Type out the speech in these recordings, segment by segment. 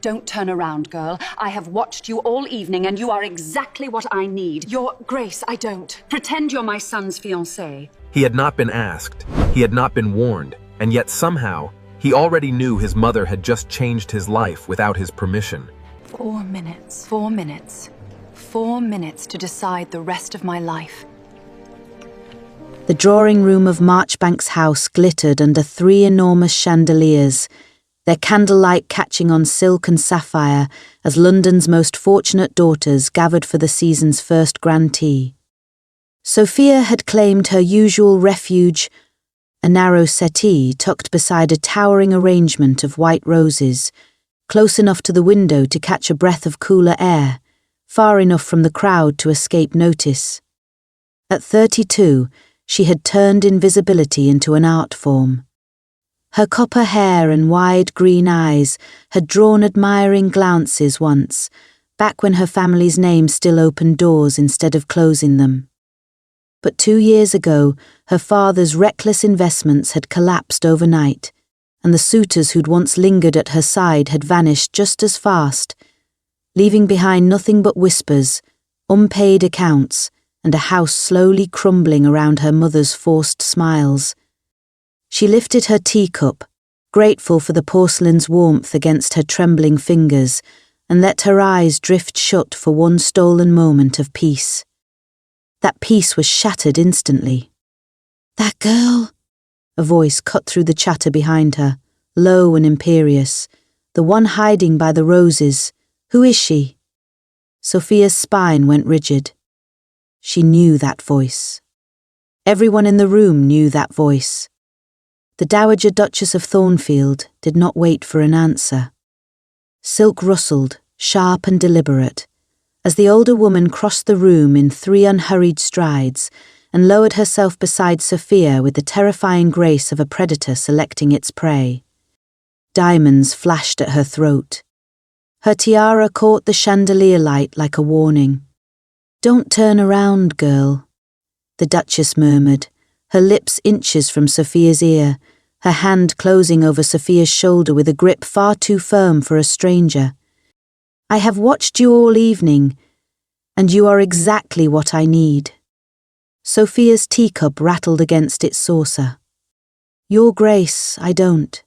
Don't turn around, girl. I have watched you all evening, and you are exactly what I need. Your Grace, I don't. Pretend you're my son's fiancée. He had not been asked, he had not been warned, and yet somehow, he already knew his mother had just changed his life without his permission. 4 minutes. 4 minutes. 4 minutes to decide the rest of my life. The drawing room of Marchbank's house glittered under 3 enormous chandeliers, their candlelight catching on silk and sapphire as London's most fortunate daughters gathered for the season's first grand tea. Sophia had claimed her usual refuge, a narrow settee tucked beside a towering arrangement of white roses, close enough to the window to catch a breath of cooler air, far enough from the crowd to escape notice. At 32, she had turned invisibility into an art form. Her copper hair and wide green eyes had drawn admiring glances once, back when her family's name still opened doors instead of closing them. But 2 years ago, her father's reckless investments had collapsed overnight, and the suitors who'd once lingered at her side had vanished just as fast, leaving behind nothing but whispers, unpaid accounts, and a house slowly crumbling around her mother's forced smiles. She lifted her teacup, grateful for the porcelain's warmth against her trembling fingers, and let her eyes drift shut for one stolen moment of peace. That peace was shattered instantly. "That girl?" A voice cut through the chatter behind her, low and imperious. "The one hiding by the roses. Who is she?" Sophia's spine went rigid. She knew that voice. Everyone in the room knew that voice. The Dowager Duchess of Thornfield did not wait for an answer. Silk rustled, sharp and deliberate, as the older woman crossed the room in 3 unhurried strides and lowered herself beside Sophia with the terrifying grace of a predator selecting its prey. Diamonds flashed at her throat. Her tiara caught the chandelier light like a warning. "Don't turn around, girl," the Duchess murmured, her lips inches from Sophia's ear, her hand closing over Sophia's shoulder with a grip far too firm for a stranger. "I have watched you all evening, and you are exactly what I need." Sophia's teacup rattled against its saucer. "Your Grace, I don't."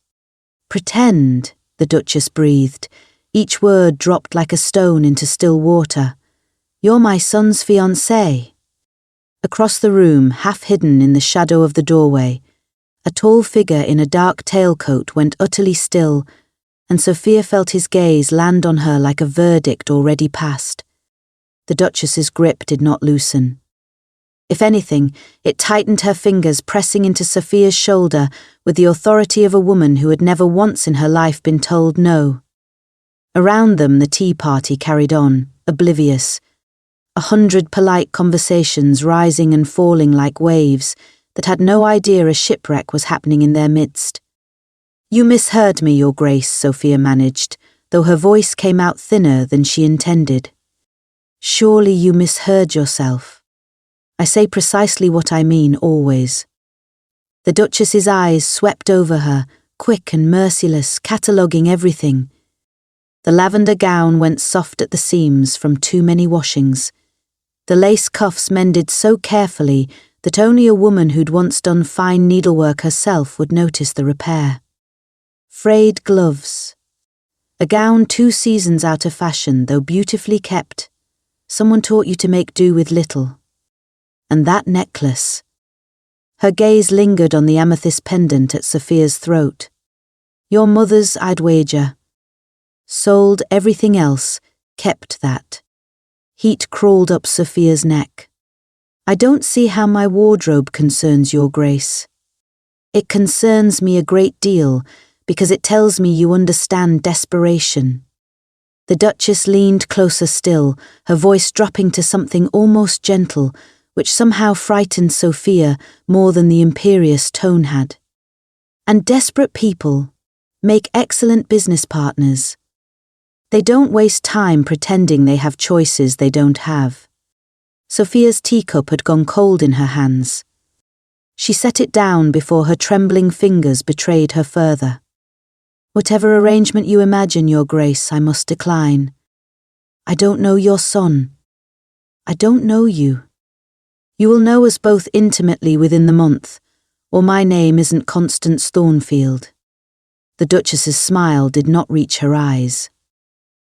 "Pretend," the Duchess breathed, each word dropped like a stone into still water. "You're my son's fiancée." Across the room, half hidden in the shadow of the doorway, a tall figure in a dark tailcoat went utterly still, and Sophia felt his gaze land on her like a verdict already passed. The Duchess's grip did not loosen. If anything, it tightened her fingers, pressing into Sophia's shoulder with the authority of a woman who had never once in her life been told no. Around them, the tea party carried on, oblivious, 100 polite conversations rising and falling like waves that had no idea a shipwreck was happening in their midst. "You misheard me, Your Grace," Sophia managed, though her voice came out thinner than she intended. "Surely you misheard yourself. I say precisely what I mean always." The Duchess's eyes swept over her, quick and merciless, cataloguing everything. The lavender gown went soft at the seams from too many washings. The lace cuffs mended so carefully that only a woman who'd once done fine needlework herself would notice the repair. Frayed gloves. A gown 2 seasons out of fashion, though beautifully kept. Someone taught you to make do with little. And that necklace. Her gaze lingered on the amethyst pendant at Sophia's throat. "Your mother's, I'd wager. Sold everything else, kept that." Heat crawled up Sophia's neck. "I don't see how my wardrobe concerns Your Grace." "It concerns me a great deal, because it tells me you understand desperation." The Duchess leaned closer still, her voice dropping to something almost gentle, which somehow frightened Sophia more than the imperious tone had. "And desperate people make excellent business partners. They don't waste time pretending they have choices they don't have." Sophia's teacup had gone cold in her hands. She set it down before her trembling fingers betrayed her further. Whatever arrangement you imagine, Your Grace, I must decline. I don't know your son. I don't know you. You will know us both intimately within the month, or my name isn't Constance Thornfield. The Duchess's smile did not reach her eyes.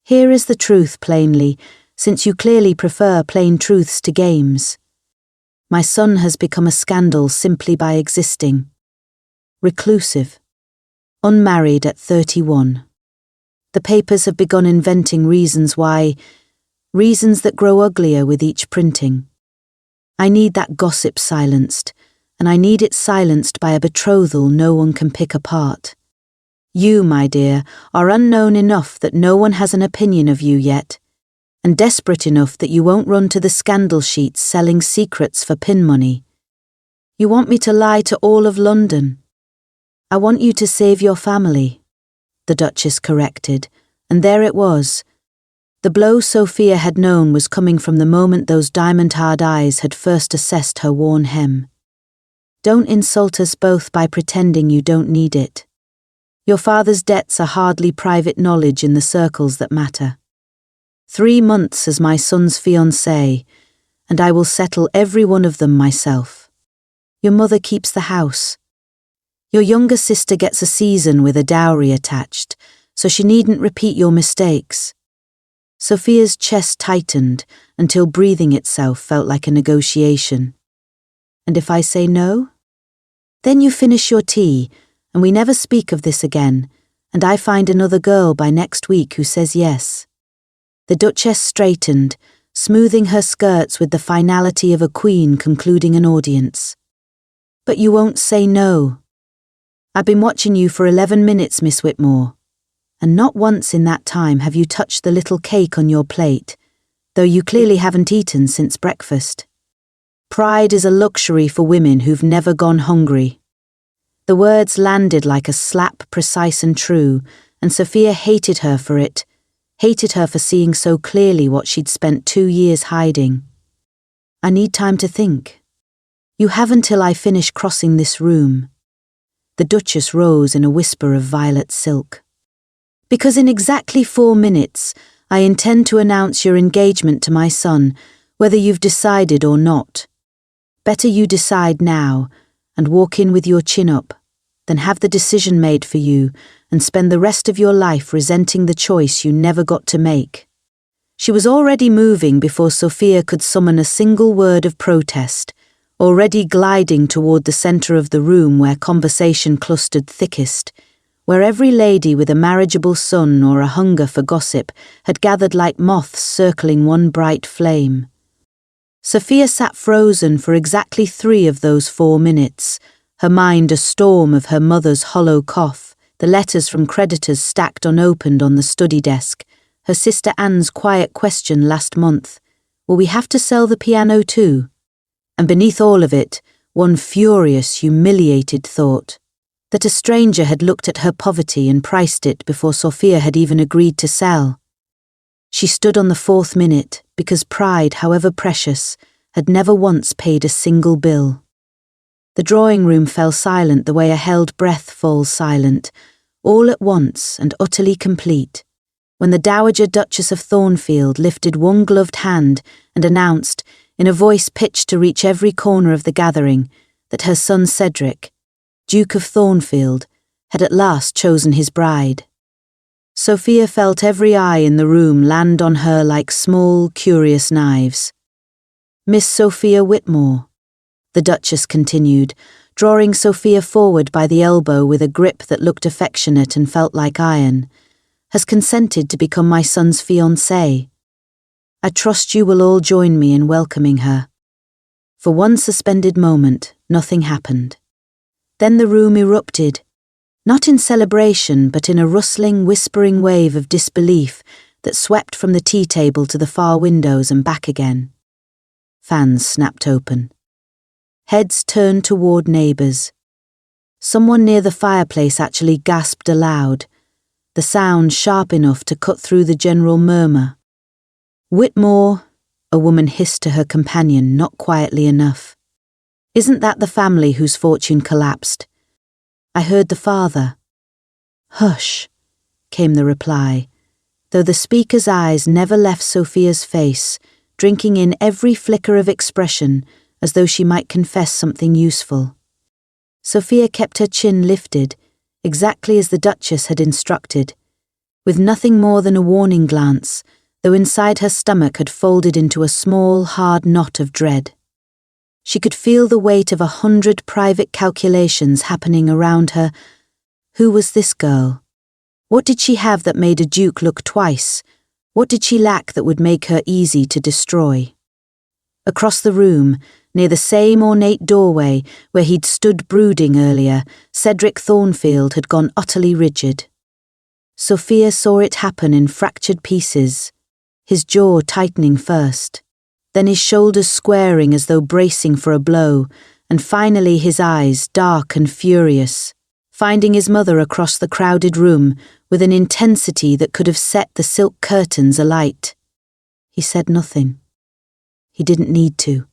Here is the truth plainly, since you clearly prefer plain truths to games. My son has become a scandal simply by existing. Reclusive. Unmarried at 31. The papers have begun inventing reasons why, reasons that grow uglier with each printing. I need that gossip silenced, and I need it silenced by a betrothal no one can pick apart. You, my dear, are unknown enough that no one has an opinion of you yet, and desperate enough that you won't run to the scandal sheets selling secrets for pin money. You want me to lie to all of London. I want you to save your family, the Duchess corrected, and there it was. The blow Sophia had known was coming from the moment those diamond-hard eyes had first assessed her worn hem. Don't insult us both by pretending you don't need it. Your father's debts are hardly private knowledge in the circles that matter. 3 months as my son's fiancée, and I will settle every one of them myself. Your mother keeps the house. Your younger sister gets a season with a dowry attached, so she needn't repeat your mistakes. Sophia's chest tightened until breathing itself felt like a negotiation. And if I say no? Then you finish your tea, and we never speak of this again, and I find another girl by next week who says yes. The Duchess straightened, smoothing her skirts with the finality of a queen concluding an audience. But you won't say no. I've been watching you for 11 minutes, Miss Whitmore, and not once in that time have you touched the little cake on your plate, though you clearly haven't eaten since breakfast. Pride is a luxury for women who've never gone hungry. The words landed like a slap, precise and true, and Sophia hated her for it, hated her for seeing so clearly what she'd spent 2 years hiding. I need time to think. You have until I finish crossing this room. The Duchess rose in a whisper of violet silk. Because in exactly 4 minutes, I intend to announce your engagement to my son, whether you've decided or not. Better you decide now, and walk in with your chin up, than have the decision made for you, and spend the rest of your life resenting the choice you never got to make. She was already moving before Sophia could summon a single word of protest, already gliding toward the centre of the room where conversation clustered thickest, where every lady with a marriageable son or a hunger for gossip had gathered like moths circling one bright flame. Sophia sat frozen for exactly 3 of those 4 minutes, her mind a storm of her mother's hollow cough, the letters from creditors stacked unopened on the study desk, her sister Anne's quiet question last month, will we have to sell the piano too? And beneath all of it, one furious, humiliated thought, that a stranger had looked at her poverty and priced it before Sophia had even agreed to sell. She stood on the 4th minute because pride, however precious, had never once paid a single bill. The drawing room fell silent the way a held breath falls silent, all at once and utterly complete, when the Dowager Duchess of Thornfield lifted one gloved hand and announced, in a voice pitched to reach every corner of the gathering, that her son Cedric, Duke of Thornfield, had at last chosen his bride. Sophia felt every eye in the room land on her like small, curious knives. Miss Sophia Whitmore, the Duchess continued, drawing Sophia forward by the elbow with a grip that looked affectionate and felt like iron, has consented to become my son's fiancée. I trust you will all join me in welcoming her. For one suspended moment, nothing happened. Then the room erupted, not in celebration but in a rustling, whispering wave of disbelief that swept from the tea table to the far windows and back again. Fans snapped open. Heads turned toward neighbours. Someone near the fireplace actually gasped aloud, the sound sharp enough to cut through the general murmur. Whitmore, a woman hissed to her companion, not quietly enough. Isn't that the family whose fortune collapsed? I heard the father. "Hush," came the reply, though the speaker's eyes never left Sophia's face, drinking in every flicker of expression as though she might confess something useful. Sophia kept her chin lifted, exactly as the Duchess had instructed, with nothing more than a warning glance, though inside her stomach had folded into a small, hard knot of dread. She could feel the weight of 100 private calculations happening around her. Who was this girl? What did she have that made a duke look twice? What did she lack that would make her easy to destroy? Across the room, near the same ornate doorway where he'd stood brooding earlier, Cedric Thornfield had gone utterly rigid. Sophia saw it happen in fractured pieces, his jaw tightening first, then his shoulders squaring as though bracing for a blow, and finally his eyes dark and furious, finding his mother across the crowded room with an intensity that could have set the silk curtains alight. He said nothing. He didn't need to.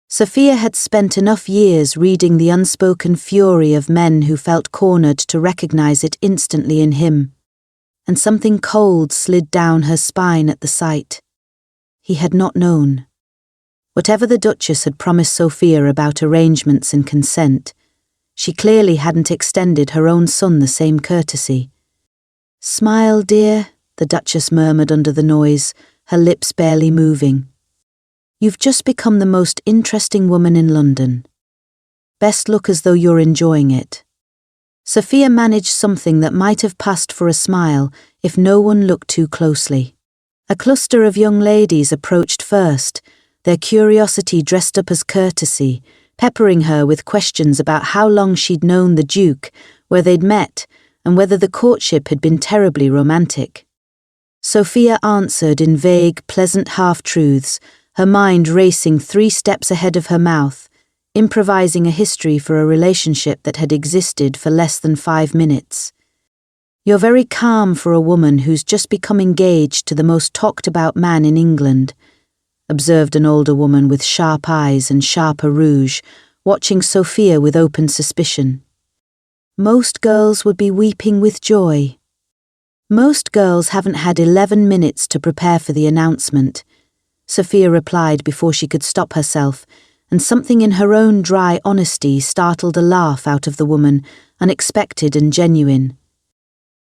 Sophia had spent enough years reading the unspoken fury of men who felt cornered to recognize it instantly in him, and something cold slid down her spine at the sight. He had not known. Whatever the Duchess had promised Sophia about arrangements and consent, she clearly hadn't extended her own son the same courtesy. "Smile, dear," the Duchess murmured under the noise, her lips barely moving. "You've just become the most interesting woman in London. Best look as though you're enjoying it." Sophia managed something that might have passed for a smile if no one looked too closely. A cluster of young ladies approached first, their curiosity dressed up as courtesy, peppering her with questions about how long she'd known the Duke, where they'd met, and whether the courtship had been terribly romantic. Sophia answered in vague, pleasant half-truths, her mind racing 3 steps ahead of her mouth, improvising a history for a relationship that had existed for less than 5 minutes. "You're very calm for a woman who's just become engaged to the most talked-about man in England," observed an older woman with sharp eyes and sharper rouge, watching Sophia with open suspicion. "Most girls would be weeping with joy." "Most girls haven't had 11 minutes to prepare for the announcement," Sophia replied before she could stop herself, and something in her own dry honesty startled a laugh out of the woman, unexpected and genuine.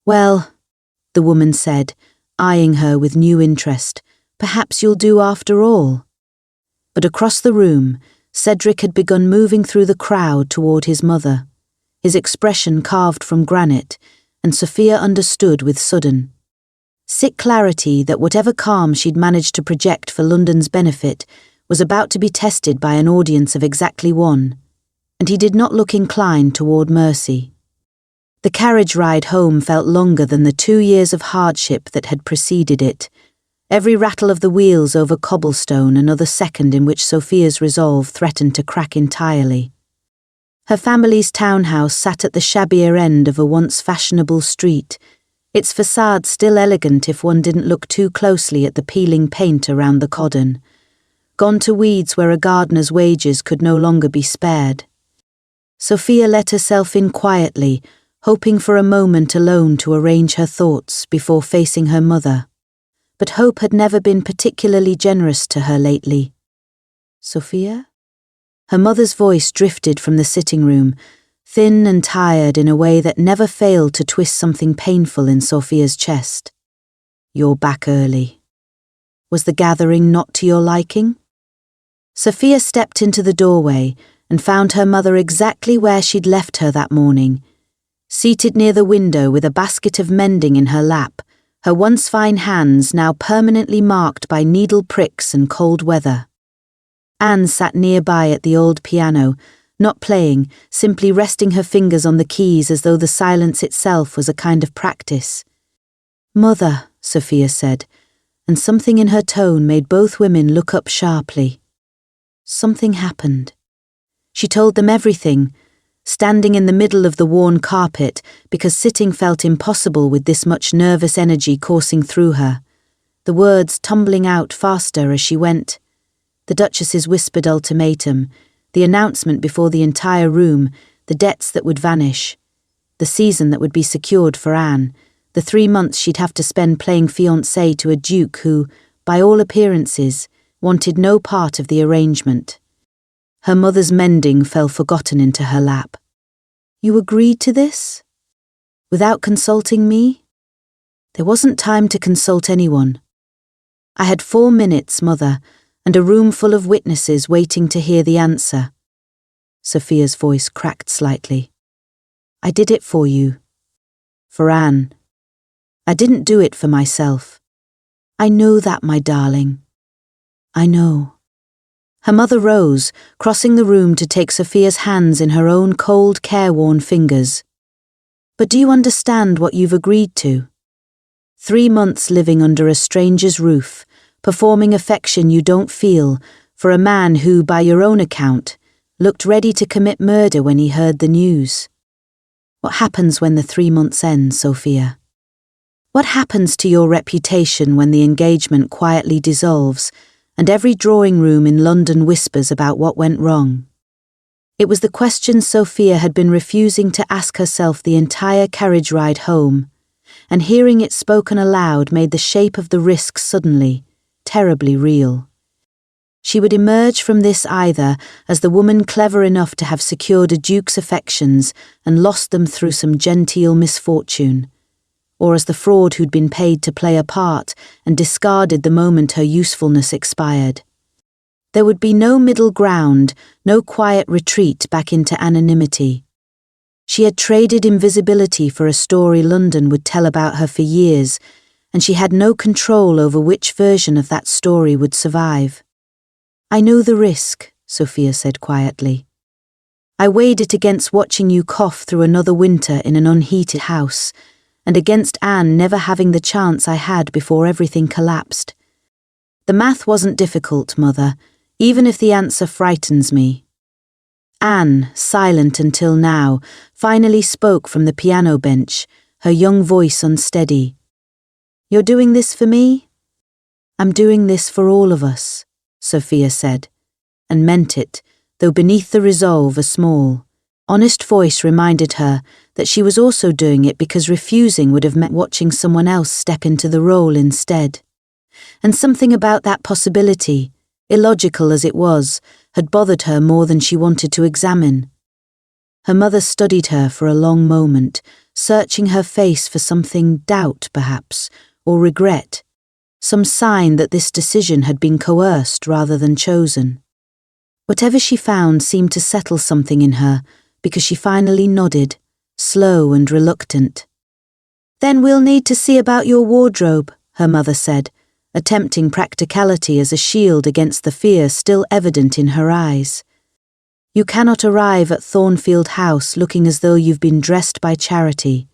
"Well," the woman said, eyeing her with new interest, "perhaps you'll do after all." But across the room, Cedric had begun moving through the crowd toward his mother, his expression carved from granite, and Sophia understood with sudden, sick clarity that whatever calm she'd managed to project for London's benefit was about to be tested by an audience of exactly one, and he did not look inclined toward mercy. The carriage ride home felt longer than the 2 years of hardship that had preceded it, every rattle of the wheels over cobblestone another second in which Sophia's resolve threatened to crack entirely. Her family's townhouse sat at the shabbier end of a once fashionable street, its facade still elegant if one didn't look too closely at the peeling paint around the cordon, gone to weeds where a gardener's wages could no longer be spared. Sophia let herself in quietly, hoping for a moment alone to arrange her thoughts before facing her mother. But hope had never been particularly generous to her lately. "Sophia?" Her mother's voice drifted from the sitting room, thin and tired in a way that never failed to twist something painful in Sophia's chest. "You're back early. Was the gathering not to your liking?" Sophia stepped into the doorway and found her mother exactly where she'd left her that morning, seated near the window with a basket of mending in her lap, her once fine hands now permanently marked by needle pricks and cold weather. Anne sat nearby at the old piano, not playing, simply resting her fingers on the keys as though the silence itself was a kind of practice. "Mother," Sophia said, and something in her tone made both women look up sharply. Something happened. She told them everything, standing in the middle of the worn carpet because sitting felt impossible with this much nervous energy coursing through her, the words tumbling out faster as she went. The Duchess's whispered ultimatum, the announcement before the entire room, the debts that would vanish. the season that would be secured for Anne, the 3 months she'd have to spend playing fiancée to a duke who, by all appearances, wanted no part of the arrangement. Her mother's mending fell forgotten into her lap. "You agreed to this? Without consulting me?" There wasn't time to consult anyone. I had 4 minutes, Mother, and a room full of witnesses waiting to hear the answer. Sophia's voice cracked slightly. "I did it for you. For Anne. I didn't do it for myself. I know that, my darling. I know." Her mother rose, crossing the room to take Sophia's hands in her own cold, careworn fingers. "But do you understand what you've agreed to? 3 months living under a stranger's roof, performing affection you don't feel, for a man who, by your own account, looked ready to commit murder when he heard the news. What happens when the 3 months end, Sophia? What happens to your reputation when the engagement quietly dissolves and every drawing room in London whispers about what went wrong?" It was the question Sophia had been refusing to ask herself the entire carriage ride home, and hearing it spoken aloud made the shape of the risk suddenly, terribly real. She would emerge from this either as the woman clever enough to have secured a duke's affections and lost them through some genteel misfortune, or as the fraud who'd been paid to play a part and discarded the moment her usefulness expired. There would be no middle ground, no quiet retreat back into anonymity. She had traded invisibility for a story London would tell about her for years, and she had no control over which version of that story would survive. "I know the risk," Sophia said quietly. "I weighed it against watching you cough through another winter in an unheated house, and against Anne never having the chance I had before everything collapsed. The math wasn't difficult, Mother, even if the answer frightens me." Anne, silent until now, finally spoke from the piano bench, her young voice unsteady. "You're doing this for me?" "I'm doing this for all of us," Sophia said, and meant it, though beneath the resolve a small, honest voice reminded her that she was also doing it because refusing would have meant watching someone else step into the role instead. And something about that possibility, illogical as it was, had bothered her more than she wanted to examine. Her mother studied her for a long moment, searching her face for something, doubt perhaps, or regret, some sign that this decision had been coerced rather than chosen. Whatever she found seemed to settle something in her, because she finally nodded, slow and reluctant. "Then we'll need to see about your wardrobe," her mother said, attempting practicality as a shield against the fear still evident in her eyes. "You cannot arrive at Thornfield House looking as though you've been dressed by charity.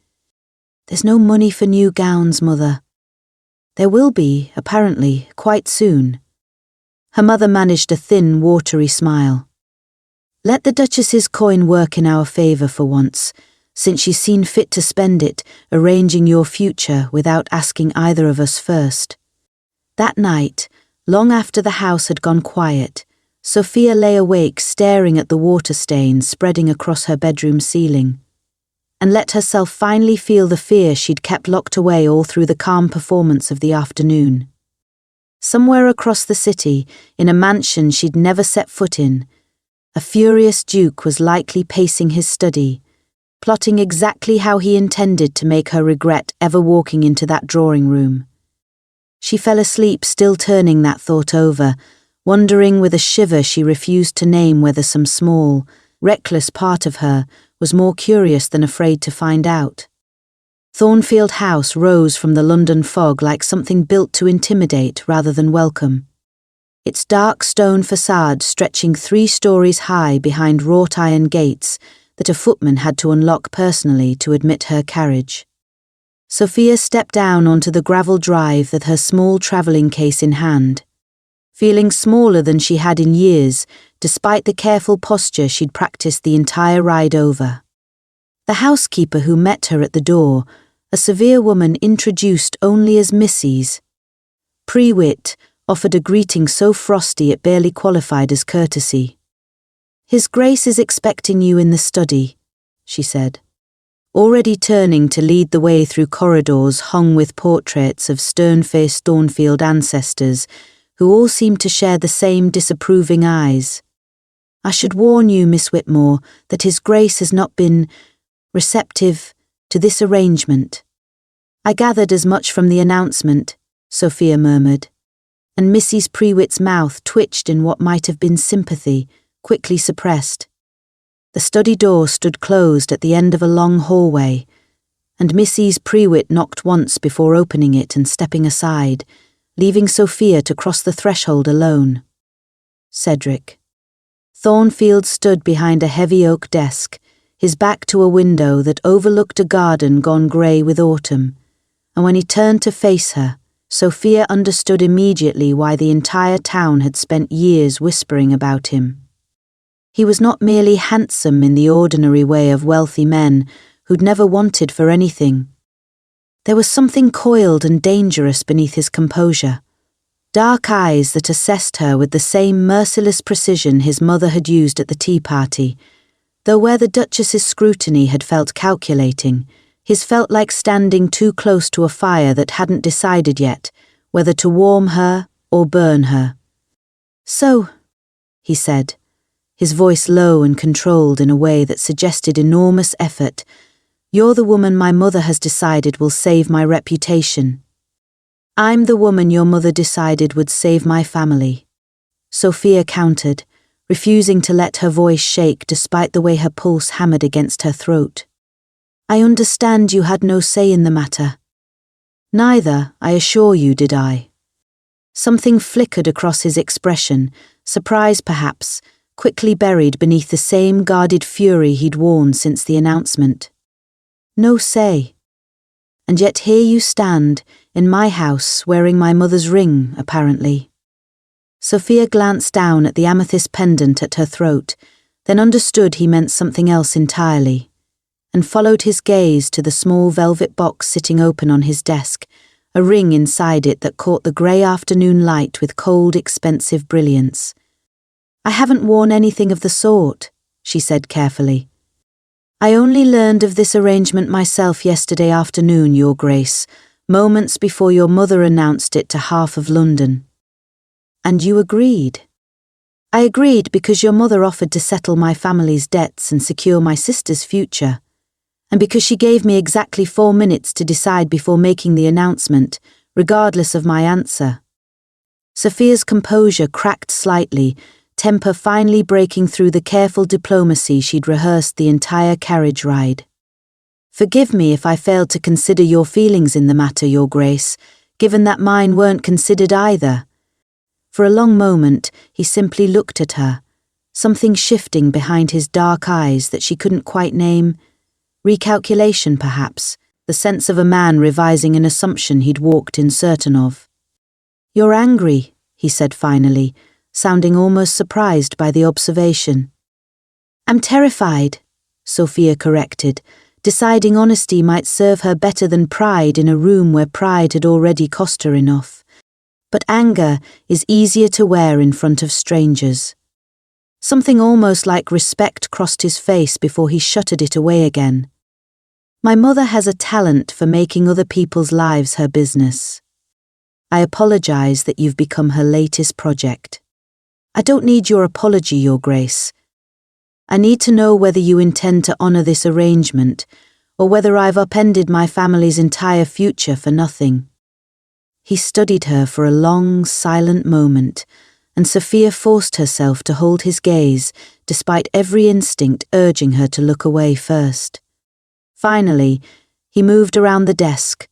There's no money for new gowns, Mother. There will be, apparently, quite soon." Her mother managed a thin, watery smile. "Let the Duchess's coin work in our favour for once, since she's seen fit to spend it, arranging your future without asking either of us first." That night, long after the house had gone quiet, Sophia lay awake staring at the water stains spreading across her bedroom ceiling, and let herself finally feel the fear she'd kept locked away all through the calm performance of the afternoon. Somewhere across the city, in a mansion she'd never set foot in, a furious duke was likely pacing his study, plotting exactly how he intended to make her regret ever walking into that drawing room. She fell asleep still turning that thought over, wondering with a shiver she refused to name whether some small, reckless part of her was more curious than afraid to find out. Thornfield House rose from the London fog like something built to intimidate rather than welcome. Its dark stone facade stretching 3 stories high behind wrought iron gates that a footman had to unlock personally to admit her carriage. Sophia stepped down onto the gravel drive with her small travelling case in hand, feeling smaller than she had in years, despite the careful posture she'd practiced the entire ride over. The housekeeper who met her at the door, a severe woman introduced only as Mrs. Prewitt, offered a greeting so frosty it barely qualified as courtesy. "His Grace is expecting you in the study," she said. already turning to lead the way through corridors hung with portraits of stern-faced Thornfield ancestors who all seemed to share the same disapproving eyes. I should warn you, Miss Whitmore, that His Grace has not been receptive to this arrangement. I gathered as much from the announcement, Sophia murmured, and Mrs. Prewitt's mouth twitched in what might have been sympathy, quickly suppressed. The study door stood closed at the end of a long hallway, and Mrs. Prewitt knocked once before opening it and stepping aside, leaving Sophia to cross the threshold alone. Cedric. Thornfield stood behind a heavy oak desk, his back to a window that overlooked a garden gone grey with autumn, and when he turned to face her, Sophia understood immediately why the entire town had spent years whispering about him. He was not merely handsome in the ordinary way of wealthy men who'd never wanted for anything. There was something coiled and dangerous beneath his composure, dark eyes that assessed her with the same merciless precision his mother had used at the tea party, though where the Duchess's scrutiny had felt calculating, his felt like standing too close to a fire that hadn't decided yet whether to warm her or burn her. "So," he said, his voice low and controlled in a way that suggested enormous effort, "you're the woman my mother has decided will save my reputation. I'm the woman your mother decided would save my family." Sophia countered, refusing to let her voice shake despite the way her pulse hammered against her throat. "I understand you had no say in the matter." "Neither, I assure you, did I." Something flickered across his expression, surprise perhaps, quickly buried beneath the same guarded fury he'd worn since the announcement. "No say. And yet here you stand, in my house, wearing my mother's ring, apparently." Sophia glanced down at the amethyst pendant at her throat, then understood he meant something else entirely, and followed his gaze to the small velvet box sitting open on his desk, a ring inside it that caught the grey afternoon light with cold, expensive brilliance. "I haven't worn anything of the sort," she said carefully. "I only learned of this arrangement myself yesterday afternoon, Your Grace, moments before your mother announced it to half of London." "And you agreed?" "I agreed because your mother offered to settle my family's debts and secure my sister's future, and because she gave me exactly 4 minutes to decide before making the announcement, regardless of my answer." Sophia's composure cracked slightly, temper finally breaking through the careful diplomacy she'd rehearsed the entire carriage ride. "Forgive me if I failed to consider your feelings in the matter, Your Grace, given that mine weren't considered either." For a long moment, he simply looked at her, something shifting behind his dark eyes that she couldn't quite name. Recalculation, perhaps, the sense of a man revising an assumption he'd walked in certain of. "You're angry," he said finally, sounding almost surprised by the observation. "I'm terrified," Sophia corrected, deciding honesty might serve her better than pride in a room where pride had already cost her enough. But anger is easier to wear in front of strangers. Something almost like respect crossed his face before he shuttered it away again. "My mother has a talent for making other people's lives her business. I apologize that you've become her latest project. I don't need your apology, Your Grace. I need to know whether you intend to honor this arrangement, or whether I've upended my family's entire future for nothing." He studied her for a long, silent moment, and Sophia forced herself to hold his gaze, despite every instinct urging her to look away first. Finally, he moved around the desk,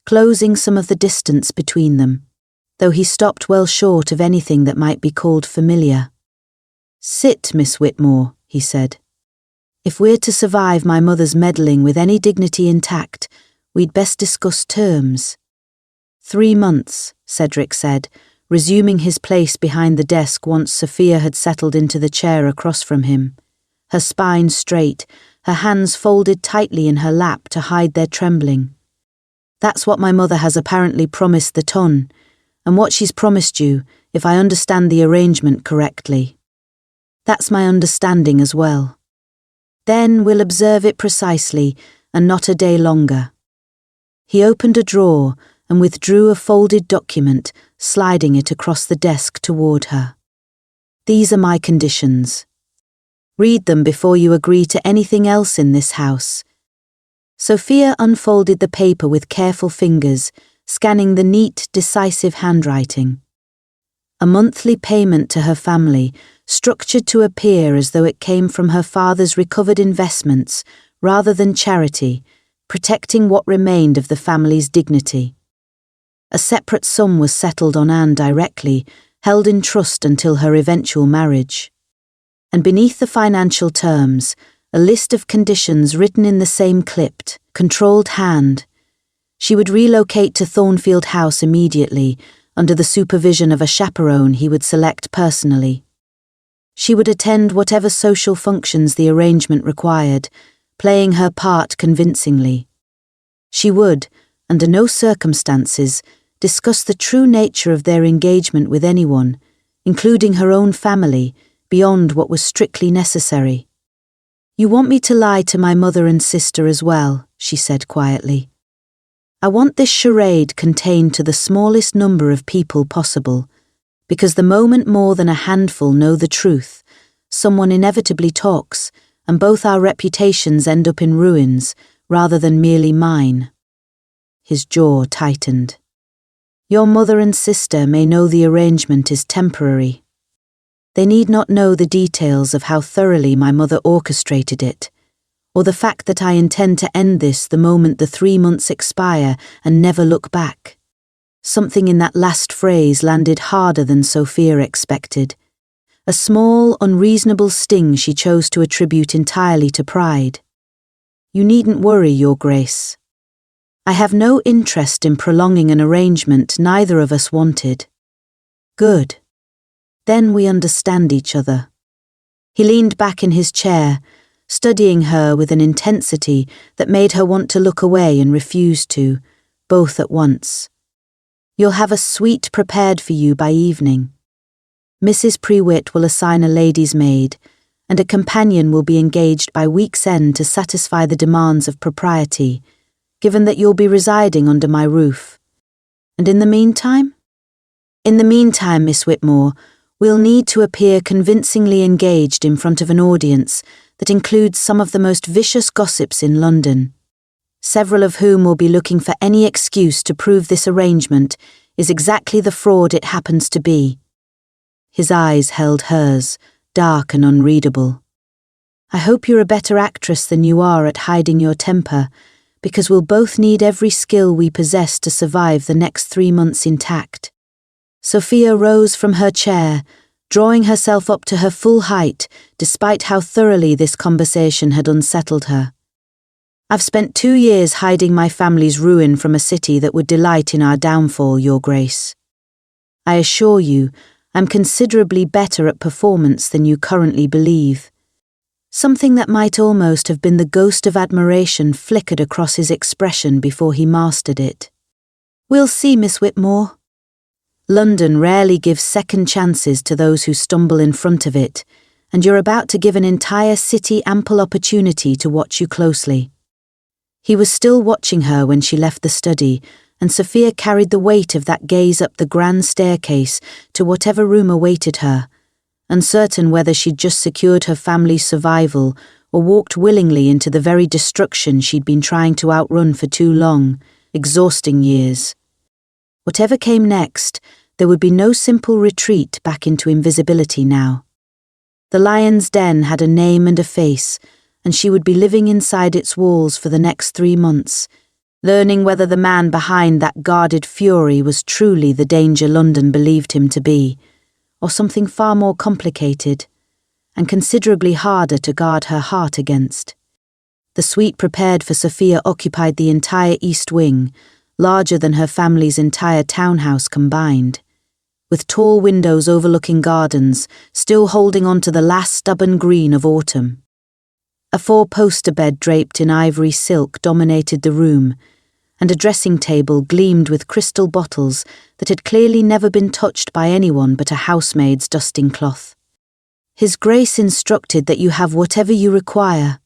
closing some of the distance between them, though he stopped well short of anything that might be called familiar. "Sit, Miss Whitmore," he said. "If we're to survive my mother's meddling with any dignity intact, we'd best discuss terms." 3 months, Cedric said, resuming his place behind the desk once Sophia had settled into the chair across from him, her spine straight, her hands folded tightly in her lap to hide their trembling. "That's what my mother has apparently promised the ton, and what she's promised you, if I understand the arrangement correctly. That's my understanding as well. Then we'll observe it precisely, and not a day longer. He opened a drawer and withdrew a folded document, sliding it across the desk toward her. These are my conditions. Read them before you agree to anything else in this house. Sophia unfolded the paper with careful fingers, scanning the neat, decisive handwriting. A monthly payment to her family, structured to appear as though it came from her father's recovered investments rather than charity, protecting what remained of the family's dignity. A separate sum was settled on Anne directly, held in trust until her eventual marriage. And beneath the financial terms, a list of conditions written in the same clipped, controlled hand. She would relocate to Thornfield House immediately, under the supervision of a chaperone he would select personally. She would attend whatever social functions the arrangement required, playing her part convincingly. She would, under no circumstances, discuss the true nature of their engagement with anyone, including her own family, beyond what was strictly necessary. "You want me to lie to my mother and sister as well," she said quietly. "I want this charade contained to the smallest number of people possible, because the moment more than a handful know the truth, someone inevitably talks, and both our reputations end up in ruins, rather than merely mine." His jaw tightened. "Your mother and sister may know the arrangement is temporary. They need not know the details of how thoroughly my mother orchestrated it, or the fact that I intend to end this the moment the 3 months expire and never look back." Something in that last phrase landed harder than Sophia expected. A small, unreasonable sting she chose to attribute entirely to pride. "You needn't worry, Your Grace. I have no interest in prolonging an arrangement neither of us wanted." "Good. Then we understand each other." He leaned back in his chair, studying her with an intensity that made her want to look away and refuse to, both at once. "You'll have a suite prepared for you by evening. Mrs. Prewitt will assign a lady's maid, and a companion will be engaged by week's end to satisfy the demands of propriety, given that you'll be residing under my roof. And in the meantime? In the meantime, Miss Whitmore, we'll need to appear convincingly engaged in front of an audience that includes some of the most vicious gossips in London, several of whom will be looking for any excuse to prove this arrangement is exactly the fraud it happens to be." His eyes held hers, dark and unreadable. "I hope you're a better actress than you are at hiding your temper, because we'll both need every skill we possess to survive the next 3 months intact." Sophia rose from her chair, drawing herself up to her full height, despite how thoroughly this conversation had unsettled her. "I've spent 2 years hiding my family's ruin from a city that would delight in our downfall, Your Grace. I assure you, I'm considerably better at performance than you currently believe." Something that might almost have been the ghost of admiration flickered across his expression before he mastered it. "We'll see, Miss Whitmore. London rarely gives second chances to those who stumble in front of it, and you're about to give an entire city ample opportunity to watch you closely." He was still watching her when she left the study, and Sophia carried the weight of that gaze up the grand staircase to whatever room awaited her, uncertain whether she'd just secured her family's survival or walked willingly into the very destruction she'd been trying to outrun for 2 long, exhausting years. Whatever came next, there would be no simple retreat back into invisibility now. The lion's den had a name and a face, and she would be living inside its walls for the next 3 months, learning whether the man behind that guarded fury was truly the danger London believed him to be, or something far more complicated, and considerably harder to guard her heart against. The suite prepared for Sophia occupied the entire east wing, larger than her family's entire townhouse combined, with tall windows overlooking gardens, still holding on to the last stubborn green of autumn. A 4-poster bed draped in ivory silk dominated the room, and a dressing table gleamed with crystal bottles that had clearly never been touched by anyone but a housemaid's dusting cloth. "His Grace instructed that you have whatever you require,"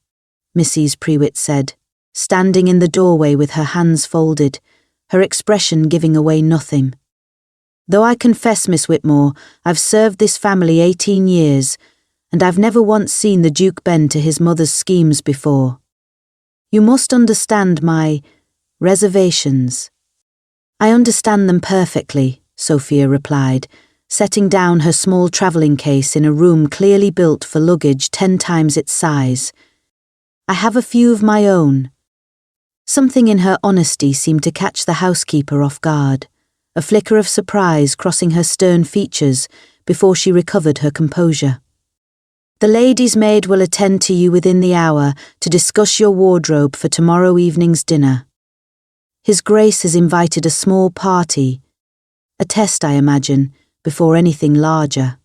Mrs. Prewitt said, standing in the doorway with her hands folded, her expression giving away nothing. Though I confess, Miss Whitmore, I've served this family 18 years, and I've never once seen the Duke bend to his mother's schemes before. You must understand my reservations. I understand them perfectly, Sophia replied, setting down her small travelling case in a room clearly built for luggage 10 times its size. I have a few of my own. Something in her honesty seemed to catch the housekeeper off guard, a flicker of surprise crossing her stern features before she recovered her composure. The lady's maid will attend to you within the hour to discuss your wardrobe for tomorrow evening's dinner. His Grace has invited a small party. A test, I imagine, before anything larger.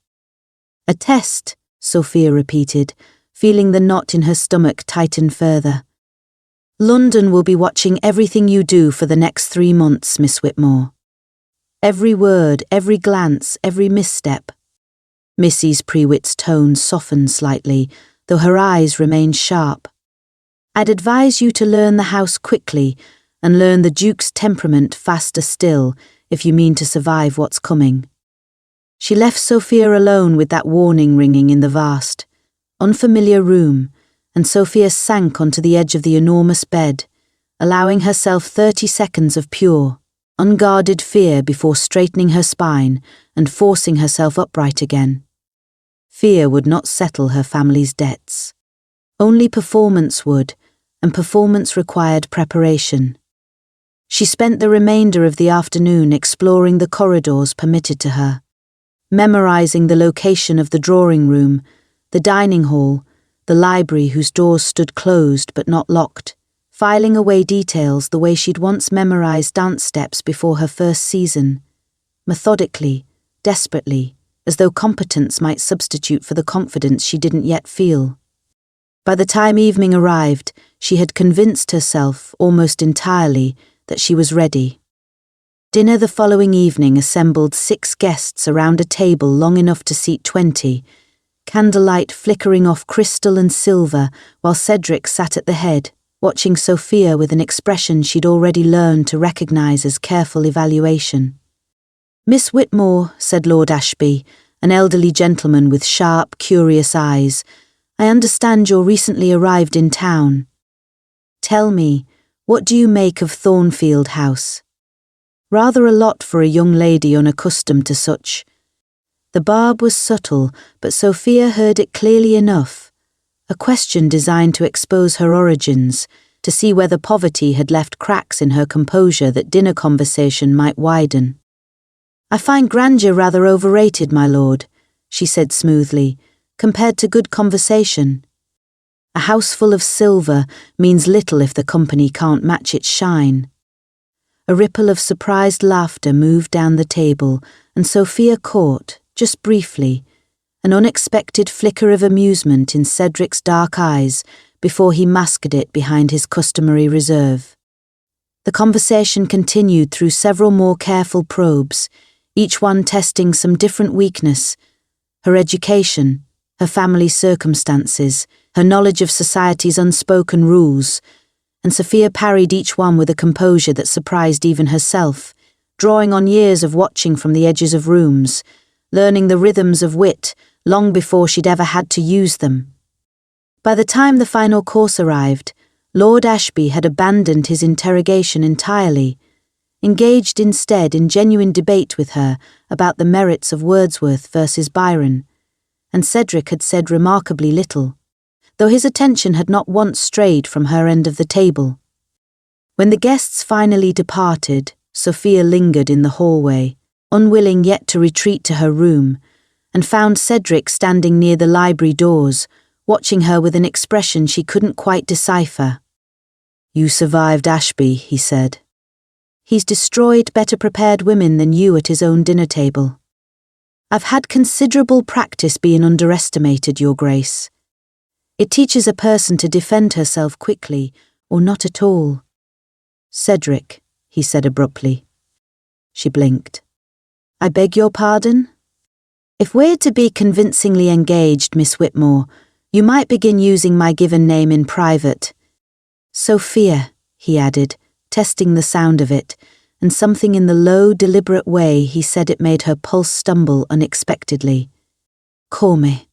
A test, Sophia repeated, feeling the knot in her stomach tighten further. London will be watching everything you do for the next 3 months, Miss Whitmore. Every word, every glance, every misstep. Mrs. Prewitt's tone softened slightly, though her eyes remained sharp. I'd advise you to learn the house quickly and learn the Duke's temperament faster still if you mean to survive what's coming. She left Sophia alone with that warning ringing in the vast, unfamiliar room, and Sophia sank onto the edge of the enormous bed, allowing herself 30 seconds of pure, unguarded fear before straightening her spine and forcing herself upright again. Fear would not settle her family's debts. Only performance would, and performance required preparation. She spent the remainder of the afternoon exploring the corridors permitted to her, memorizing the location of the drawing room, the dining hall, the library whose doors stood closed but not locked, filing away details the way she'd once memorized dance steps before her first season, methodically, desperately, as though competence might substitute for the confidence she didn't yet feel. By the time evening arrived, she had convinced herself, almost entirely, that she was ready. Dinner the following evening assembled 6 guests around a table long enough to seat 20, candlelight flickering off crystal and silver while Cedric sat at the head, watching Sophia with an expression she'd already learned to recognise as careful evaluation. Miss Whitmore, said Lord Ashby, an elderly gentleman with sharp, curious eyes, I understand you're recently arrived in town. Tell me, what do you make of Thornfield House? Rather a lot for a young lady unaccustomed to such. The barb was subtle, but Sophia heard it clearly enough. A question designed to expose her origins, to see whether poverty had left cracks in her composure that dinner conversation might widen. I find grandeur rather overrated, my lord, she said smoothly, compared to good conversation. A house full of silver means little if the company can't match its shine. A ripple of surprised laughter moved down the table, and Sophia caught, just briefly, an unexpected flicker of amusement in Cedric's dark eyes before he masked it behind his customary reserve. The conversation continued through several more careful probes, each one testing some different weakness: her education, her family circumstances, her knowledge of society's unspoken rules, and Sophia parried each one with a composure that surprised even herself, drawing on years of watching from the edges of rooms, learning the rhythms of wit long before she'd ever had to use them. By the time the final course arrived, Lord Ashby had abandoned his interrogation entirely, engaged instead in genuine debate with her about the merits of Wordsworth versus Byron, and Cedric had said remarkably little, though his attention had not once strayed from her end of the table. When the guests finally departed, Sophia lingered in the hallway, unwilling yet to retreat to her room, and found Cedric standing near the library doors, watching her with an expression she couldn't quite decipher. You survived Ashby, he said. He's destroyed better prepared women than you at his own dinner table. I've had considerable practice being underestimated, Your Grace. It teaches a person to defend herself quickly, or not at all. Cedric, he said abruptly. She blinked. I beg your pardon? If we're to be convincingly engaged, Miss Whitmore, you might begin using my given name in private. Sophia, he added, testing the sound of it, and something in the low, deliberate way he said it made her pulse stumble unexpectedly. Call me.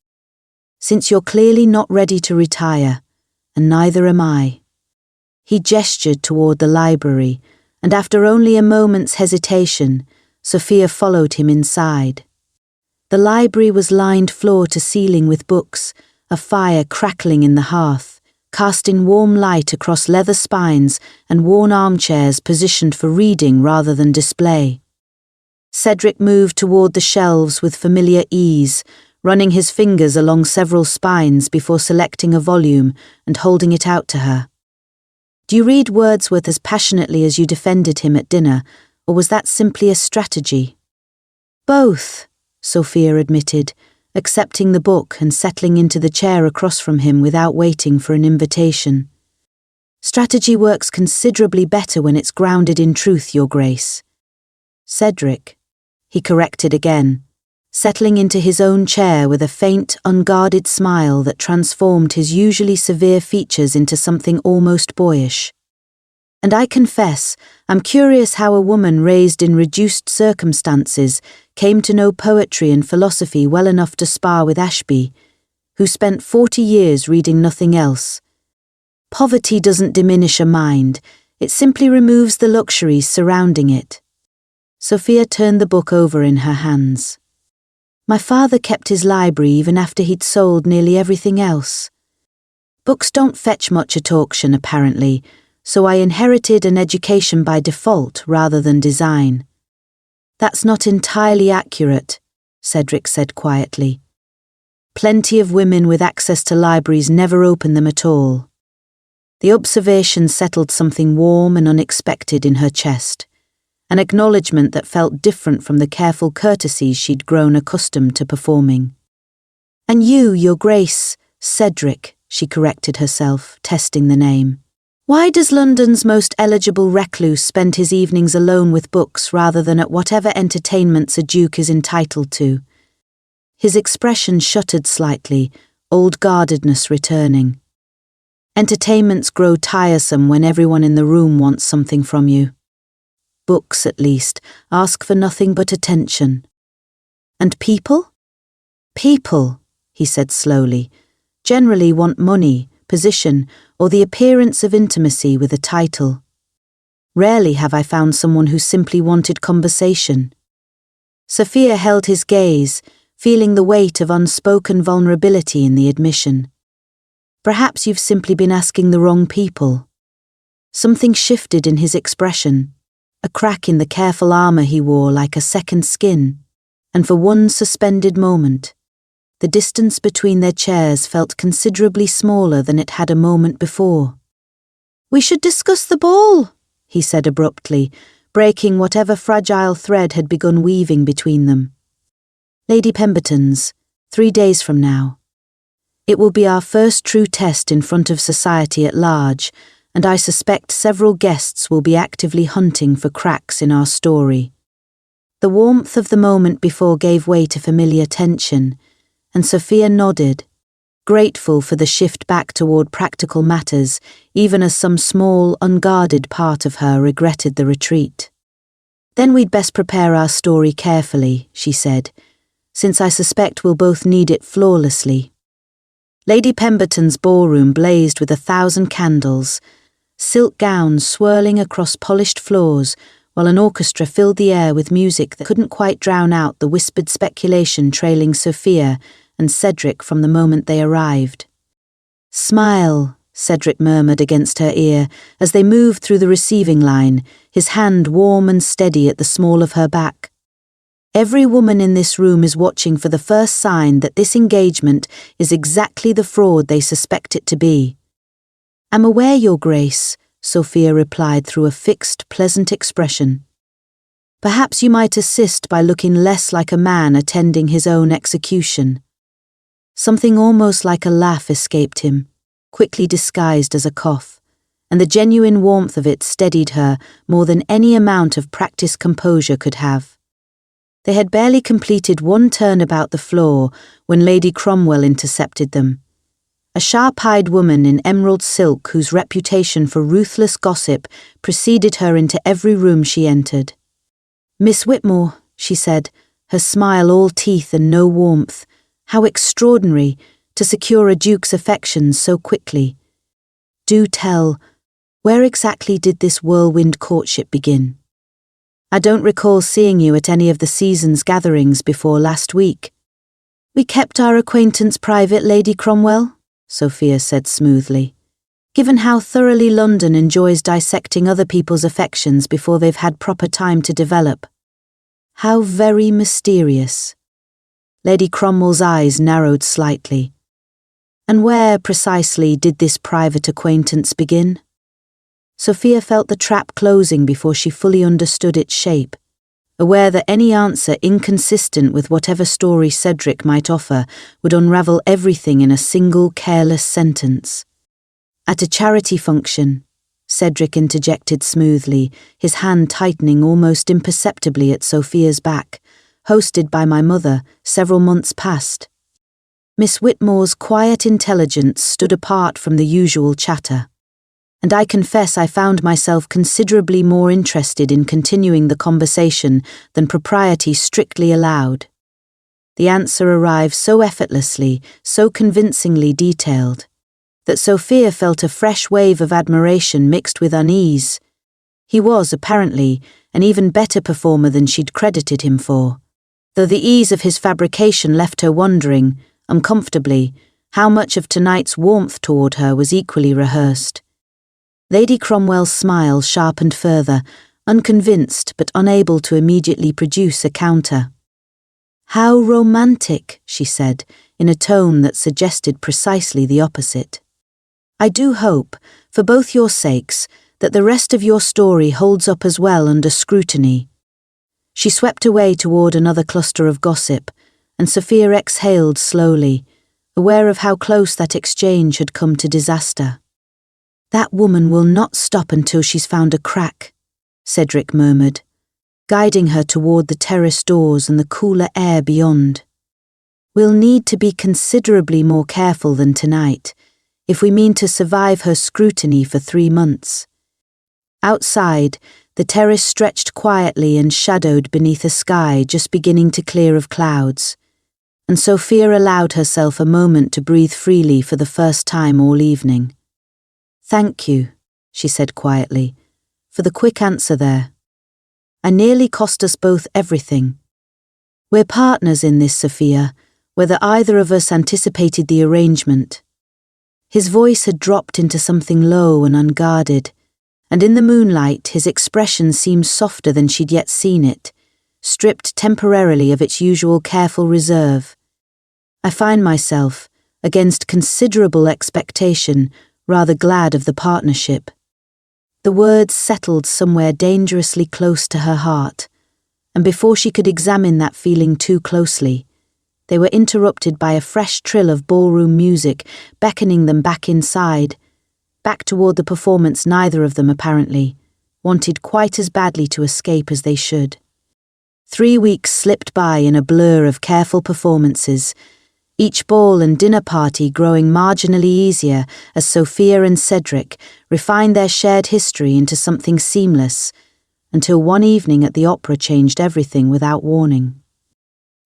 Since you're clearly not ready to retire, and neither am I. He gestured toward the library, and after only a moment's hesitation, Sophia followed him inside. The library was lined floor to ceiling with books, a fire crackling in the hearth, casting warm light across leather spines and worn armchairs positioned for reading rather than display. Cedric moved toward the shelves with familiar ease, running his fingers along several spines before selecting a volume and holding it out to her. Do you read Wordsworth as passionately as you defended him at dinner, or was that simply a strategy? Both, Sophia admitted, accepting the book and settling into the chair across from him without waiting for an invitation. Strategy works considerably better when it's grounded in truth, Your Grace. Cedric, he corrected again, settling into his own chair with a faint, unguarded smile that transformed his usually severe features into something almost boyish. And I confess, I'm curious how a woman raised in reduced circumstances came to know poetry and philosophy well enough to spar with Ashby, who spent 40 years reading nothing else. Poverty doesn't diminish a mind, it simply removes the luxuries surrounding it. Sophia turned the book over in her hands. My father kept his library even after he'd sold nearly everything else. Books don't fetch much at auction, apparently, so I inherited an education by default rather than design. That's not entirely accurate, Cedric said quietly. Plenty of women with access to libraries never open them at all. The observation settled something warm and unexpected in her chest, an acknowledgement that felt different from the careful courtesies she'd grown accustomed to performing. And you, Your Grace, Cedric, she corrected herself, testing the name. Why does London's most eligible recluse spend his evenings alone with books rather than at whatever entertainments a duke is entitled to? His expression shuttered slightly, old guardedness returning. Entertainments grow tiresome when everyone in the room wants something from you. Books, at least, ask for nothing but attention. And people? People, he said slowly, generally want money, position, or the appearance of intimacy with a title. Rarely have I found someone who simply wanted conversation. Sophia held his gaze, feeling the weight of unspoken vulnerability in the admission. Perhaps you've simply been asking the wrong people. Something shifted in his expression, a crack in the careful armor he wore like a second skin, and for one suspended moment, the distance between their chairs felt considerably smaller than it had a moment before. We should discuss the ball, he said abruptly, breaking whatever fragile thread had begun weaving between them. Lady Pemberton's, 3 days from now. It will be our first true test in front of society at large, and I suspect several guests will be actively hunting for cracks in our story. The warmth of the moment before gave way to familiar tension, and Sophia nodded, grateful for the shift back toward practical matters, even as some small, unguarded part of her regretted the retreat. Then we'd best prepare our story carefully, she said, since I suspect we'll both need it flawlessly. Lady Pemberton's ballroom blazed with 1,000 candles, silk gowns swirling across polished floors, while an orchestra filled the air with music that couldn't quite drown out the whispered speculation trailing Sophia and Cedric from the moment they arrived. Smile, Cedric murmured against her ear as they moved through the receiving line, his hand warm and steady at the small of her back. Every woman in this room is watching for the first sign that this engagement is exactly the fraud they suspect it to be. I'm aware, Your Grace, Sophia replied through a fixed, pleasant expression. Perhaps you might assist by looking less like a man attending his own execution. Something almost like a laugh escaped him, quickly disguised as a cough, and the genuine warmth of it steadied her more than any amount of practiced composure could have. They had barely completed one turn about the floor when Lady Cromwell intercepted them. a sharp-eyed woman in emerald silk whose reputation for ruthless gossip preceded her into every room she entered. "Miss Whitmore," she said, her smile all teeth and no warmth. "How extraordinary, to secure a duke's affections so quickly. Do tell, where exactly did this whirlwind courtship begin? I don't recall seeing you at any of the season's gatherings before last week." "We kept our acquaintance private, Lady Cromwell," Sophia said smoothly. "Given how thoroughly London enjoys dissecting other people's affections before they've had proper time to develop." "How very mysterious." Lady Cromwell's eyes narrowed slightly. "And where, precisely, did this private acquaintance begin?" Sophia felt the trap closing before she fully understood its shape, aware that any answer inconsistent with whatever story Cedric might offer would unravel everything in a single careless sentence. "At a charity function," Cedric interjected smoothly, his hand tightening almost imperceptibly at Sophia's back, "hosted by my mother, several months past." Miss Whitmore's quiet intelligence stood apart from the usual chatter, and I confess I found myself considerably more interested in continuing the conversation than propriety strictly allowed. The answer arrived so effortlessly, so convincingly detailed, that Sophia felt a fresh wave of admiration mixed with unease. He was, apparently, an even better performer than she'd credited him for, though the ease of his fabrication left her wondering, uncomfortably, how much of tonight's warmth toward her was equally rehearsed. Lady Cromwell's smile sharpened further, unconvinced but unable to immediately produce a counter. "How romantic," she said, in a tone that suggested precisely the opposite. "I do hope, for both your sakes, that the rest of your story holds up as well under scrutiny." She swept away toward another cluster of gossip, and Sophia exhaled slowly, aware of how close that exchange had come to disaster. "That woman will not stop until she's found a crack," Cedric murmured, guiding her toward the terrace doors and the cooler air beyond. "We'll need to be considerably more careful than tonight, if we mean to survive her scrutiny for 3 months. Outside, the terrace stretched quietly and shadowed beneath a sky just beginning to clear of clouds, and Sophia allowed herself a moment to breathe freely for the first time all evening. "Thank you," she said quietly, "for the quick answer there. I nearly cost us both everything. We're partners in this, Sophia, whether either of us anticipated the arrangement." His voice had dropped into something low and unguarded, and in the moonlight his expression seemed softer than she'd yet seen it, stripped temporarily of its usual careful reserve. "I find myself, against considerable expectation, rather glad of the partnership." The words settled somewhere dangerously close to her heart, and before she could examine that feeling too closely, they were interrupted by a fresh trill of ballroom music beckoning them back inside, back toward the performance neither of them, apparently, wanted quite as badly to escape as they should. 3 weeks slipped by in a blur of careful performances, each ball and dinner party growing marginally easier as Sophia and Cedric refined their shared history into something seamless, until one evening at the opera changed everything without warning.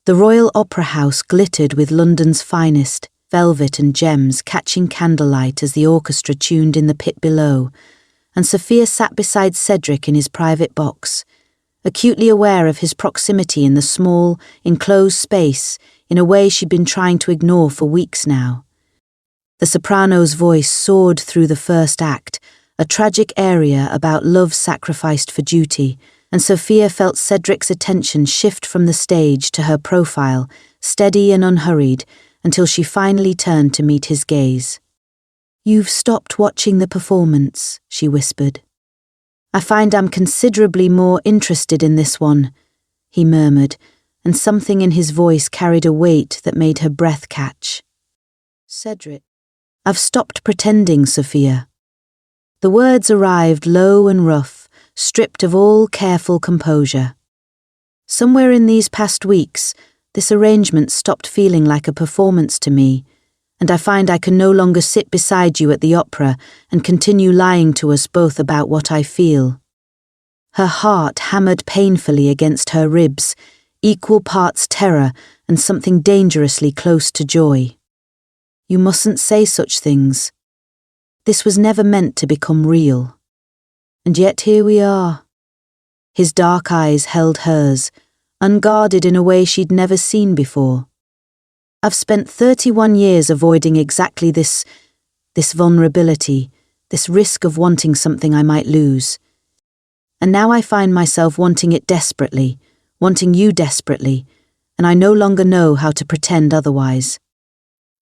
The Royal Opera House glittered with London's finest, velvet and gems catching candlelight as the orchestra tuned in the pit below, and Sophia sat beside Cedric in his private box, acutely aware of his proximity in the small, enclosed space in a way she'd been trying to ignore for weeks now. The soprano's voice soared through the first act, a tragic aria about love sacrificed for duty, and Sophia felt Cedric's attention shift from the stage to her profile, steady and unhurried, until she finally turned to meet his gaze. "You've stopped watching the performance," she whispered. "I find I'm considerably more interested in this one," he murmured, and something in his voice carried a weight that made her breath catch. "Cedric, I've stopped pretending, Sophia." The words arrived low and rough, stripped of all careful composure. "Somewhere in these past weeks, this arrangement stopped feeling like a performance to me, and I find I can no longer sit beside you at the opera and continue lying to us both about what I feel." Her heart hammered painfully against her ribs, equal parts terror and something dangerously close to joy. "You mustn't say such things. This was never meant to become real. And yet here we are." His dark eyes held hers, unguarded in a way she'd never seen before. "I've spent 31 years avoiding exactly this vulnerability, this risk of wanting something I might lose. And now I find myself wanting it desperately, wanting you desperately, and I no longer know how to pretend otherwise."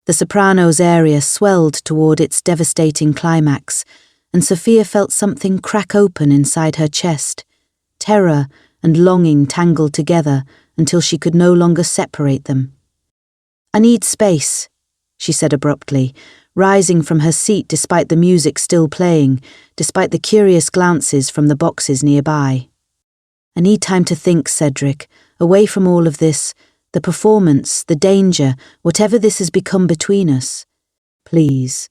The soprano's aria swelled toward its devastating climax, and Sophia felt something crack open inside her chest, terror and longing tangled together until she could no longer separate them. "I need space," she said abruptly, rising from her seat despite the music still playing, despite the curious glances from the boxes nearby. "I need time to think, Cedric, away from all of this, the performance, the danger, whatever this has become between us. Please."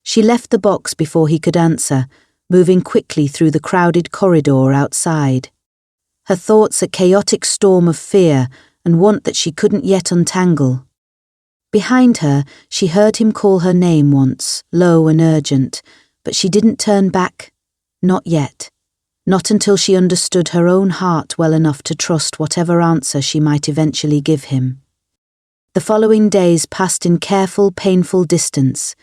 She left the box before he could answer, moving quickly through the crowded corridor outside. Her thoughts a chaotic storm of fear and want that she couldn't yet untangle. Behind her, she heard him call her name once, low and urgent, but she didn't turn back. Not yet. Not until she understood her own heart well enough to trust whatever answer she might eventually give him. The following days passed in careful, painful distance,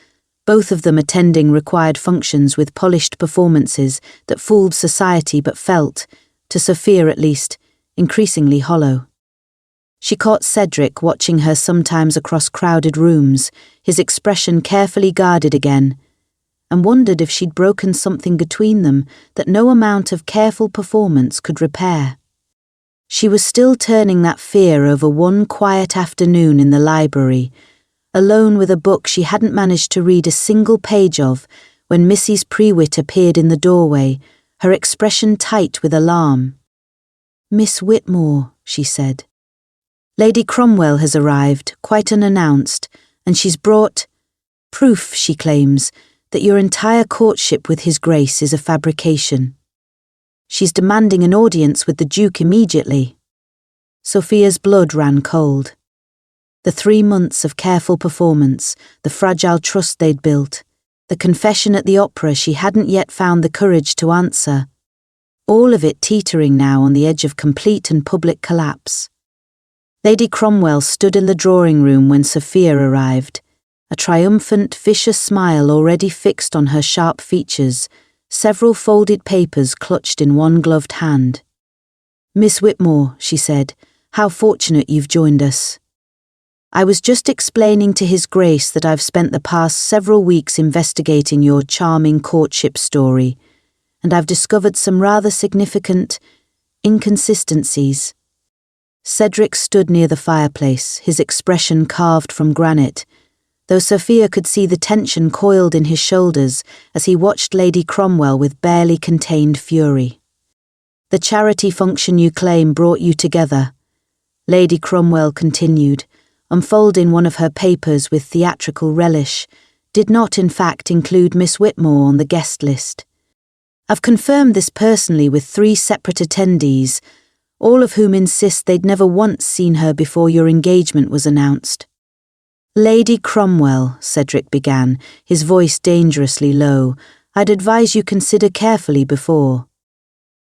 both of them attending required functions with polished performances that fooled society but felt, to Sophia at least, increasingly hollow. She caught Cedric watching her sometimes across crowded rooms, his expression carefully guarded again, and wondered if she'd broken something between them that no amount of careful performance could repair. She was still turning that fear over one quiet afternoon in the library, alone with a book she hadn't managed to read a single page of, when Mrs. Prewitt appeared in the doorway, her expression tight with alarm. "Miss Whitmore," she said. "Lady Cromwell has arrived, quite unannounced, and she's brought proof, she claims, that your entire courtship with His Grace is a fabrication. She's demanding an audience with the Duke immediately." Sophia's blood ran cold. The 3 months of careful performance, the fragile trust they'd built, the confession at the opera she hadn't yet found the courage to answer, all of it teetering now on the edge of complete and public collapse. Lady Cromwell stood in the drawing room when Sophia arrived, a triumphant, vicious smile already fixed on her sharp features, several folded papers clutched in one gloved hand. "Miss Whitmore," she said, "how fortunate you've joined us. I was just explaining to His Grace that I've spent the past several weeks investigating your charming courtship story, and I've discovered some rather significant inconsistencies." Cedric stood near the fireplace, his expression carved from granite, though Sophia could see the tension coiled in his shoulders as he watched Lady Cromwell with barely contained fury. "The charity function you claim brought you together," Lady Cromwell continued, unfolding one of her papers with theatrical relish, "did not in fact include Miss Whitmore on the guest list. I've confirmed this personally with 3 separate attendees, all of whom insist they'd never once seen her before your engagement was announced." "Lady Cromwell," Cedric began, his voice dangerously low, "I'd advise you consider carefully before."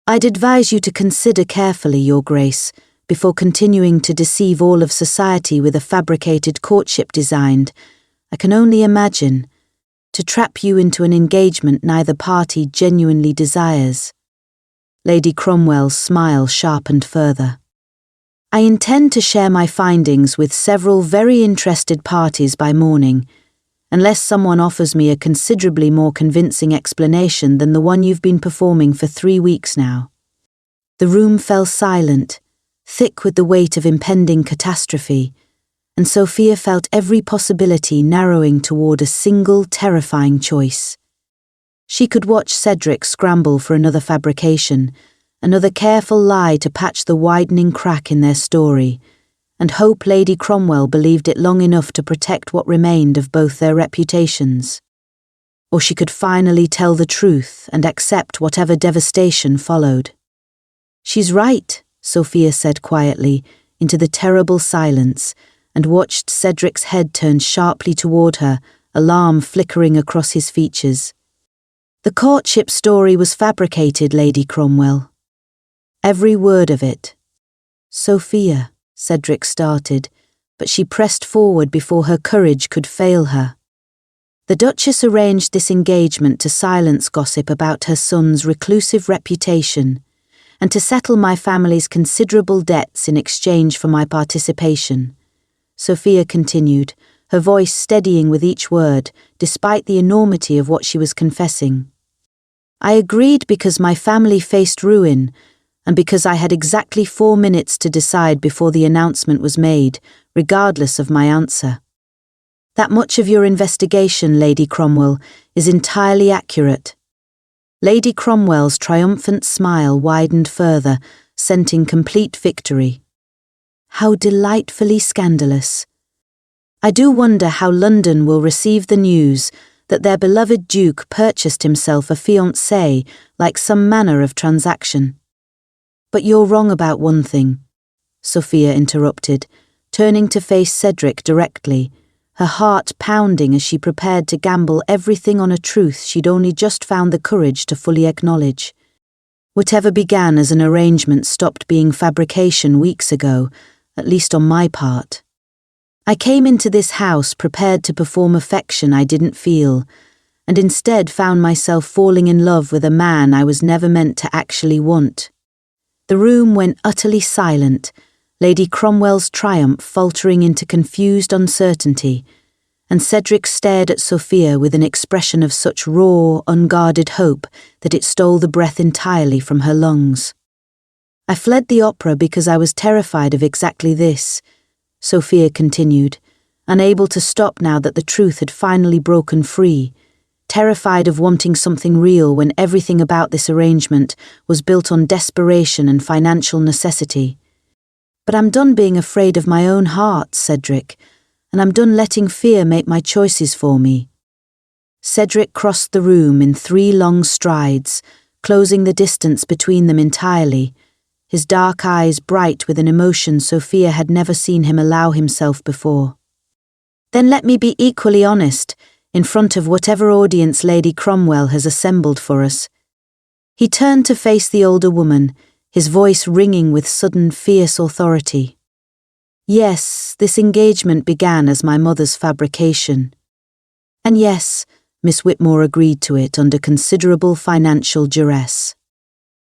"I'd advise you to consider carefully, Your Grace, before continuing to deceive all of society with a fabricated courtship designed, I can only imagine, to trap you into an engagement neither party genuinely desires." Lady Cromwell's smile sharpened further. "I intend to share my findings with several very interested parties by morning, unless someone offers me a considerably more convincing explanation than the one you've been performing for 3 weeks now." The room fell silent, thick with the weight of impending catastrophe, and Sophia felt every possibility narrowing toward a single terrifying choice. She could watch Cedric scramble for another fabrication, another careful lie to patch the widening crack in their story, and hope Lady Cromwell believed it long enough to protect what remained of both their reputations. Or she could finally tell the truth and accept whatever devastation followed. "She's right," Sophia said quietly, into the terrible silence, and watched Cedric's head turn sharply toward her, alarm flickering across his features. "The courtship story was fabricated, Lady Cromwell. Every word of it." "Sophia," Cedric started, but she pressed forward before her courage could fail her. "The Duchess arranged this engagement to silence gossip about her son's reclusive reputation, and to settle my family's considerable debts in exchange for my participation," Sophia continued, her voice steadying with each word, despite the enormity of what she was confessing. "I agreed because my family faced ruin, and because I had exactly 4 minutes to decide before the announcement was made, regardless of my answer. That much of your investigation, Lady Cromwell, is entirely accurate." Lady Cromwell's triumphant smile widened further, scenting complete victory. "How delightfully scandalous. I do wonder how London will receive the news that their beloved Duke purchased himself a fiancée like some manner of transaction." "But you're wrong about one thing," Sophia interrupted, turning to face Cedric directly, her heart pounding as she prepared to gamble everything on a truth she'd only just found the courage to fully acknowledge. "Whatever began as an arrangement stopped being fabrication weeks ago, at least on my part. I came into this house prepared to perform affection I didn't feel, and instead found myself falling in love with a man I was never meant to actually want." The room went utterly silent, Lady Cromwell's triumph faltering into confused uncertainty, and Cedric stared at Sophia with an expression of such raw, unguarded hope that it stole the breath entirely from her lungs. "I fled the opera because I was terrified of exactly this," Sophia continued, unable to stop now that the truth had finally broken free, terrified of wanting something real when everything about this arrangement was built on desperation and financial necessity. "But I'm done being afraid of my own heart, Cedric, and I'm done letting fear make my choices for me." Cedric crossed the room in 3 long strides, closing the distance between them entirely, his dark eyes bright with an emotion Sophia had never seen him allow himself before. "Then let me be equally honest, in front of whatever audience Lady Cromwell has assembled for us." He turned to face the older woman, his voice ringing with sudden fierce authority. "Yes, this engagement began as my mother's fabrication. And yes, Miss Whitmore agreed to it under considerable financial duress.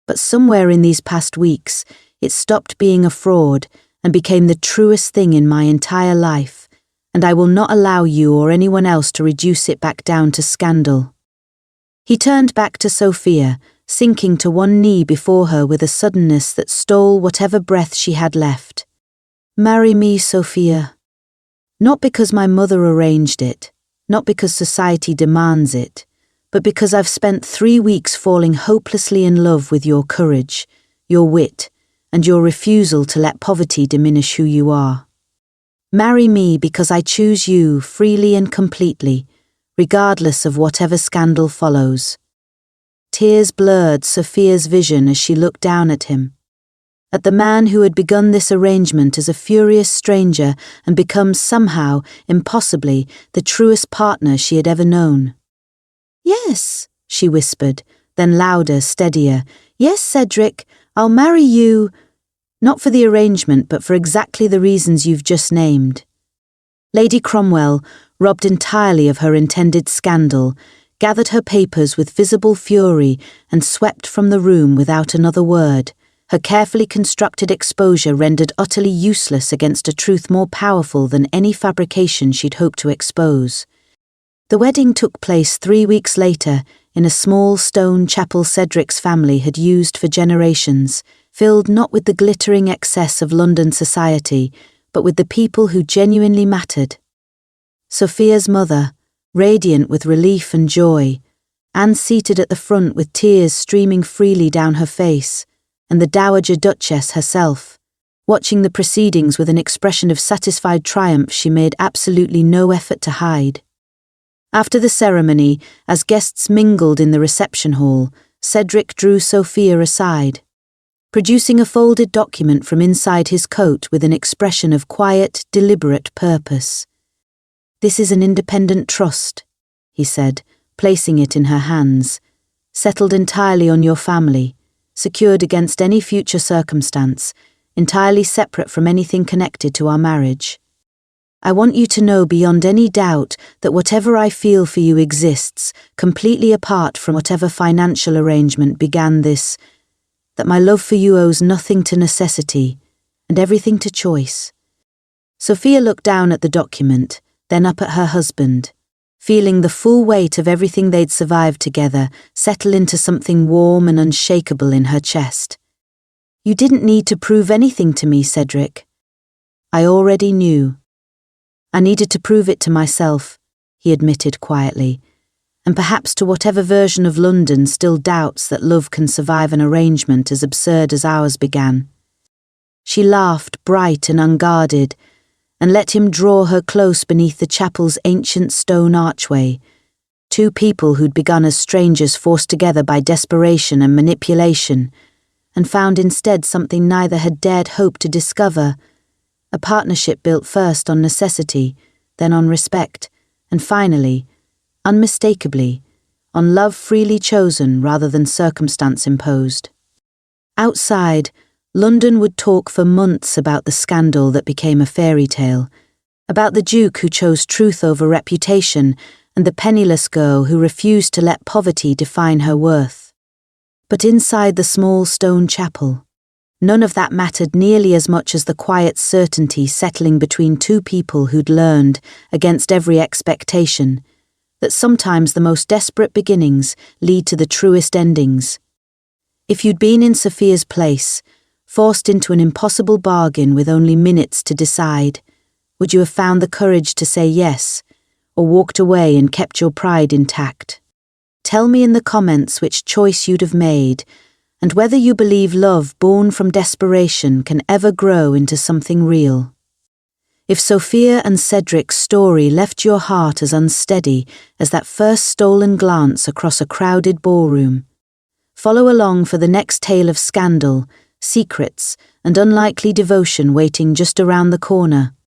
But somewhere in these past weeks, it stopped being a fraud and became the truest thing in my entire life, and I will not allow you or anyone else to reduce it back down to scandal." He turned back to Sophia, sinking to one knee before her with a suddenness that stole whatever breath she had left. "Marry me, Sophia. Not because my mother arranged it, not because society demands it, but because I've spent 3 weeks falling hopelessly in love with your courage, your wit, and your refusal to let poverty diminish who you are. Marry me because I choose you freely and completely, regardless of whatever scandal follows." Tears blurred Sophia's vision as she looked down at him, at the man who had begun this arrangement as a furious stranger and become somehow, impossibly, the truest partner she had ever known. "Yes," she whispered, then louder, steadier. "Yes, Cedric, I'll marry you, not for the arrangement, but for exactly the reasons you've just named." Lady Cromwell, robbed entirely of her intended scandal, gathered her papers with visible fury and swept from the room without another word, her carefully constructed exposure rendered utterly useless against a truth more powerful than any fabrication she'd hoped to expose. The wedding took place 3 weeks later in a small stone chapel Cedric's family had used for generations, filled not with the glittering excess of London society, but with the people who genuinely mattered. Sophia's mother, radiant with relief and joy, Anne seated at the front with tears streaming freely down her face, and the Dowager Duchess herself, watching the proceedings with an expression of satisfied triumph she made absolutely no effort to hide. After the ceremony, as guests mingled in the reception hall, Cedric drew Sophia aside, producing a folded document from inside his coat with an expression of quiet, deliberate purpose. "This is an independent trust," he said, placing it in her hands, "settled entirely on your family, secured against any future circumstance, entirely separate from anything connected to our marriage. I want you to know beyond any doubt that whatever I feel for you exists, completely apart from whatever financial arrangement began this, that my love for you owes nothing to necessity, and everything to choice." Sophia looked down at the document, then up at her husband, feeling the full weight of everything they'd survived together settle into something warm and unshakable in her chest. "You didn't need to prove anything to me, Cedric. I already knew. I needed to prove it to myself," he admitted quietly, "and perhaps to whatever version of London still doubts that love can survive an arrangement as absurd as ours began." She laughed, bright and unguarded, and let him draw her close beneath the chapel's ancient stone archway. Two people who'd begun as strangers forced together by desperation and manipulation, and found instead something neither had dared hope to discover, a partnership built first on necessity, then on respect, and finally, unmistakably, on love freely chosen rather than circumstance imposed. Outside, London would talk for months about the scandal that became a fairy tale, about the Duke who chose truth over reputation and the penniless girl who refused to let poverty define her worth. But inside the small stone chapel, none of that mattered nearly as much as the quiet certainty settling between two people who'd learned, against every expectation, that sometimes the most desperate beginnings lead to the truest endings. If you'd been in Sophia's place, forced into an impossible bargain with only minutes to decide, would you have found the courage to say yes, or walked away and kept your pride intact? Tell me in the comments which choice you'd have made, and whether you believe love born from desperation can ever grow into something real. If Sophia and Cedric's story left your heart as unsteady as that first stolen glance across a crowded ballroom, follow along for the next tale of scandal, secrets, and unlikely devotion waiting just around the corner.